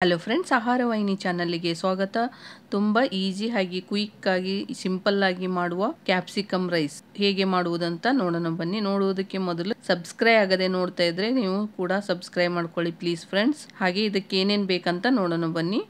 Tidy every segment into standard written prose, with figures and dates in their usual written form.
Hello friends, ಆಹಾರ ವಾಹಿನಿ ಚಾನಲ್ಗೆ ಸ್ವಾಗತ. ತುಂಬ ಈಸಿ ಆಗಿ ಕ್ವಿಕ್ ಆಗಿ ಸಿಂಪಲ್ ಆಗಿ ಮಾಡುವ ಕ್ಯಾಪ್ಸಿಕಮ್ ರೈಸ್ ಹೇಗೆ ಮಾಡುವುದಂತ ನೋಡೋಣ ಬನ್ನಿ. ನೋಡುವುದಕ್ಕೆ ಮೊದಲು ಸಬ್ಸ್ಕ್ರೈಬ್ ಆಗದೆ ನೋಡ್ತಾ ಇದ್ರೆ ನೀವು ಕೂಡ ಸಬ್ಸ್ಕ್ರೈಬ್ ಮಾಡ್ಕೊಳ್ಳಿ ಪ್ಲೀಸ್ ಫ್ರೆಂಡ್ಸ್. ಹಾಗೆ ಇದಕ್ಕೆ ಏನೇನು ಬೇಕಂತ ನೋಡೋಣ ಬನ್ನಿ.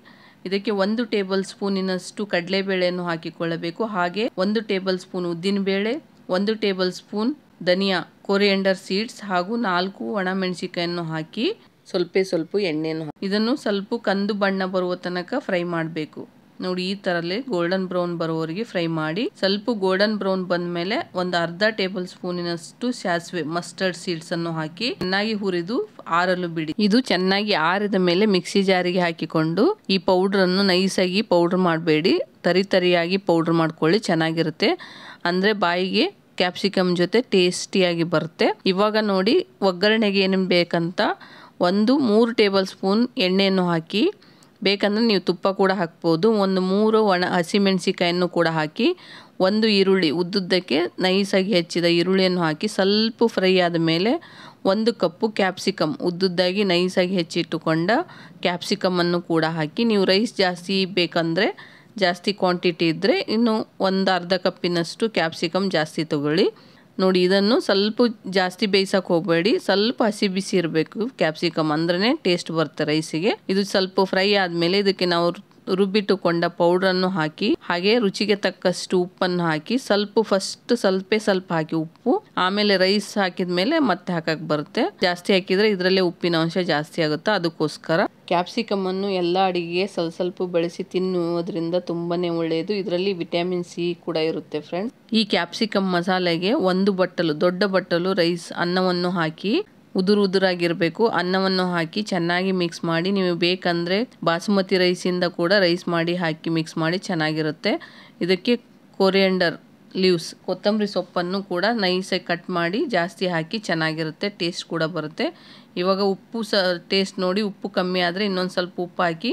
ಇದಕ್ಕೆ 1 ಟೇಬಲ್ ಸ್ಪೂನಿನಷ್ಟು ಕಡಲೆಬೇಳೆಯನ್ನು ಹಾಕಿಕೊಳ್ಳಬೇಕು. ಹಾಗೆ 1 ಟೇಬಲ್ ಸ್ಪೂನ್ ಉದ್ದಿನಬೇಳೆ, 1 ಟೇಬಲ್ ಸ್ಪೂನ್ ಧನಿಯಾ, ಕೊರಿಯಂಡರ್ ಸೀಡ್ಸ್ ಹಾಗೂ 4 ಒಣಮೆಣಸಿಕಾಯನ್ನು ಹಾಕಿ ಸ್ವಲ್ಪ ಎಣ್ಣೆಯನ್ನು ಇದನ್ನು ಸ್ವಲ್ಪ ಕಂದು ಬಣ್ಣ ಬರುವ ತನಕ ಫ್ರೈ ಮಾಡಬೇಕು. ನೋಡಿ, ಈ ತರಲೆ ಗೋಲ್ಡನ್ ಬ್ರೌನ್ ಬರುವವರೆಗೆ ಫ್ರೈ ಮಾಡಿ. ಸ್ವಲ್ಪ ಗೋಲ್ಡನ್ ಬ್ರೌನ್ ಬಂದ ಮೇಲೆ ಒಂದು ಅರ್ಧ ಟೇಬಲ್ ಸ್ಪೂನಿನಷ್ಟು ಸಾಸಿವೆ ಮಸ್ಟರ್ಡ್ ಸೀಡ್ಸ್ ಅನ್ನು ಹಾಕಿ ಚೆನ್ನಾಗಿ ಹುರಿದು ಆರಲು ಬಿಡಿ. ಇದು ಚೆನ್ನಾಗಿ ಆರಿದ ಮೇಲೆ ಮಿಕ್ಸಿ ಜಾರಿಗೆ ಹಾಕಿಕೊಂಡು ಈ ಪೌಡರ್ ಅನ್ನು ನೈಸ್ ಆಗಿ ಪೌಡರ್ ಮಾಡಬೇಡಿ, ತರಿಯಾಗಿ ಪೌಡರ್ ಮಾಡ್ಕೊಳ್ಳಿ. ಚೆನ್ನಾಗಿರುತ್ತೆ ಅಂದ್ರೆ ಬಾಯಿಗೆ ಕ್ಯಾಪ್ಸಿಕಮ್ ಜೊತೆ ಟೇಸ್ಟಿಯಾಗಿ ಬರುತ್ತೆ. ಇವಾಗ ನೋಡಿ, ಒಗ್ಗರಣೆಗೆ ಏನೇನು ಬೇಕಂತ 3 ಟೇಬಲ್ ಸ್ಪೂನ್ ಎಣ್ಣೆಯನ್ನು ಹಾಕಿ, ಬೇಕಂದ್ರೆ ನೀವು ತುಪ್ಪ ಕೂಡ ಹಾಕ್ಬೋದು. 3 ಒಣ ಹಸಿಮೆಣಸಿಕಾಯನ್ನು ಕೂಡ ಹಾಕಿ, 1 ಈರುಳ್ಳಿ ಉದ್ದುದ್ದಕ್ಕೆ ನೈಸಾಗಿ ಹೆಚ್ಚಿದ ಈರುಳ್ಳಿಯನ್ನು ಹಾಕಿ ಸ್ವಲ್ಪ ಫ್ರೈ ಆದ ಮೇಲೆ 1 ಕಪ್ಪು ಕ್ಯಾಪ್ಸಿಕಮ್ ಉದ್ದುದ್ದಾಗಿ ನೈಸಾಗಿ ಹೆಚ್ಚಿಟ್ಟುಕೊಂಡ ಕ್ಯಾಪ್ಸಿಕಮನ್ನು ಕೂಡ ಹಾಕಿ, ನೀವು ರೈಸ್ ಜಾಸ್ತಿ ಬೇಕಂದರೆ ಜಾಸ್ತಿ ಕ್ವಾಂಟಿಟಿ ಇದ್ದರೆ ಇನ್ನು ಒಂದು ಅರ್ಧ ಕಪ್ಪಿನಷ್ಟು ಕ್ಯಾಪ್ಸಿಕಮ್ ಜಾಸ್ತಿ ತಗೊಳ್ಳಿ. ನೋಡಿ, ಇದನ್ನು ಸ್ವಲ್ಪ ಜಾಸ್ತಿ ಬೇಯಿಸಕ್ಕೆ ಹೋಗಬೇಡಿ, ಸ್ವಲ್ಪ ಹಸಿ ಬಿಸಿ ಇರಬೇಕು ಕ್ಯಾಪ್ಸಿಕಮ್, ಅಂದ್ರೆ ಟೇಸ್ಟ್ ಬರುತ್ತೆ ರೈಸಿಗೆ. ಇದು ಸ್ವಲ್ಪ ಫ್ರೈ ಆದಮೇಲೆ ಇದಕ್ಕೆ ನಾವು ರುಬ್ಬಿಟ್ಟುಕೊಂಡ ಪೌಡ್ರನ್ನು ಹಾಕಿ, ಹಾಗೆ ರುಚಿಗೆ ತಕ್ಕಷ್ಟು ಉಪ್ಪನ್ನು ಹಾಕಿ ಫಸ್ಟ್ ಸ್ವಲ್ಪ ಹಾಕಿ ಉಪ್ಪು, ಆಮೇಲೆ ರೈಸ್ ಹಾಕಿದ ಮೇಲೆ ಮತ್ತೆ ಹಾಕಕ್ ಬರುತ್ತೆ. ಜಾಸ್ತಿ ಹಾಕಿದ್ರೆ ಇದರಲ್ಲೇ ಉಪ್ಪಿನ ಅಂಶ ಜಾಸ್ತಿ ಆಗುತ್ತೆ. ಅದಕ್ಕೋಸ್ಕರ ಕ್ಯಾಪ್ಸಿಕಮ್ ಅನ್ನು ಎಲ್ಲ ಅಡಿಗೆಗೆ ಸ್ವಲ್ಪ ಬೆಳೆಸಿ ತಿನ್ನುವುದರಿಂದ ತುಂಬಾನೇ ಒಳ್ಳೆಯದು. ಇದರಲ್ಲಿ ವಿಟಮಿನ್ ಸಿ ಕೂಡ ಇರುತ್ತೆ ಫ್ರೆಂಡ್ಸ್. ಈ ಕ್ಯಾಪ್ಸಿಕಮ್ ಮಸಾಲೆಗೆ 1 ದೊಡ್ಡ ಬಟ್ಟಲು ರೈಸ್ ಅನ್ನವನ್ನು ಹಾಕಿ ಉದುರಾಗಿರ್ಬೇಕು. ಅನ್ನವನ್ನು ಹಾಕಿ ಚೆನ್ನಾಗಿ ಮಿಕ್ಸ್ ಮಾಡಿ. ನೀವು ಬೇಕಂದ್ರೆ ಬಾಸುಮತಿ ರೈಸಿಂದ ಕೂಡ ರೈಸ್ ಮಾಡಿ ಹಾಕಿ ಮಿಕ್ಸ್ ಮಾಡಿ ಚೆನ್ನಾಗಿರುತ್ತೆ. ಇದಕ್ಕೆ ಕೊರಿಯಂಡರ್ ಲೀವ್ಸ್ ಕೊತ್ತಂಬರಿ ಸೊಪ್ಪನ್ನು ಕೂಡ ನೈಸಾಗಿ ಕಟ್ ಮಾಡಿ ಜಾಸ್ತಿ ಹಾಕಿ ಚೆನ್ನಾಗಿರುತ್ತೆ, ಟೇಸ್ಟ್ ಕೂಡ ಬರುತ್ತೆ. ಇವಾಗ ಉಪ್ಪು ಟೇಸ್ಟ್ ನೋಡಿ, ಉಪ್ಪು ಕಮ್ಮಿ ಆದರೆ ಇನ್ನೊಂದು ಸ್ವಲ್ಪ ಉಪ್ಪು ಹಾಕಿ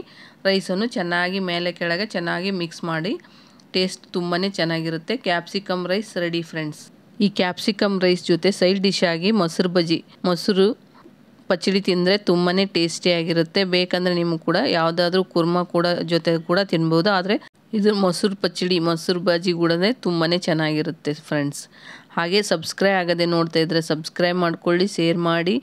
ರೈಸನ್ನು ಚೆನ್ನಾಗಿ ಮೇಲೆ ಕೆಳಗೆ ಚೆನ್ನಾಗಿ ಮಿಕ್ಸ್ ಮಾಡಿ. ಟೇಸ್ಟ್ ತುಂಬಾ ಚೆನ್ನಾಗಿರುತ್ತೆ. Capsicum rice ready friends. ಈ ಕ್ಯಾಪ್ಸಿಕಮ್ ರೈಸ್ ಜೊತೆ ಸೈಡ್ ಡಿಶ್ ಆಗಿ ಮೊಸರು ಪಚ್ಚಡಿ ತಿಂದರೆ ತುಂಬಾ ಟೇಸ್ಟಿಯಾಗಿರುತ್ತೆ. ಬೇಕಂದರೆ ನಿಮಗೆ ಕೂಡ ಯಾವುದಾದ್ರೂ ಕುರ್ಮಾ ಕೂಡ ಜೊತೆ ಕೂಡ ತಿನ್ಬೋದು. ಆದರೆ ಇದು ಮೊಸರು ಪಚ್ಚಡಿ, ಮೊಸರು ಬಜ್ಜಿ ಕೂಡ ತುಂಬಾ ಚೆನ್ನಾಗಿರುತ್ತೆ ಫ್ರೆಂಡ್ಸ್. ಹಾಗೆ ಸಬ್ಸ್ಕ್ರೈಬ್ ಆಗದೆ ನೋಡ್ತಾ ಇದ್ದರೆ ಸಬ್ಸ್ಕ್ರೈಬ್ ಮಾಡ್ಕೊಳ್ಳಿ, ಶೇರ್ ಮಾಡಿ,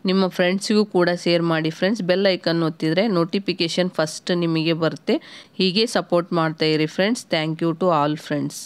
ನಿಮ್ಮ ಫ್ರೆಂಡ್ಸಿಗೂ ಕೂಡ ಶೇರ್ ಮಾಡಿ ಫ್ರೆಂಡ್ಸ್. ಬೆಲ್ ಐಕನ್ ಒತ್ತಿದರೆ ನೋಟಿಫಿಕೇಷನ್ ಫಸ್ಟ್ ನಿಮಗೆ ಬರುತ್ತೆ. ಹೀಗೆ ಸಪೋರ್ಟ್ ಮಾಡ್ತಾ ಇರಿ friends. Thank you to all friends.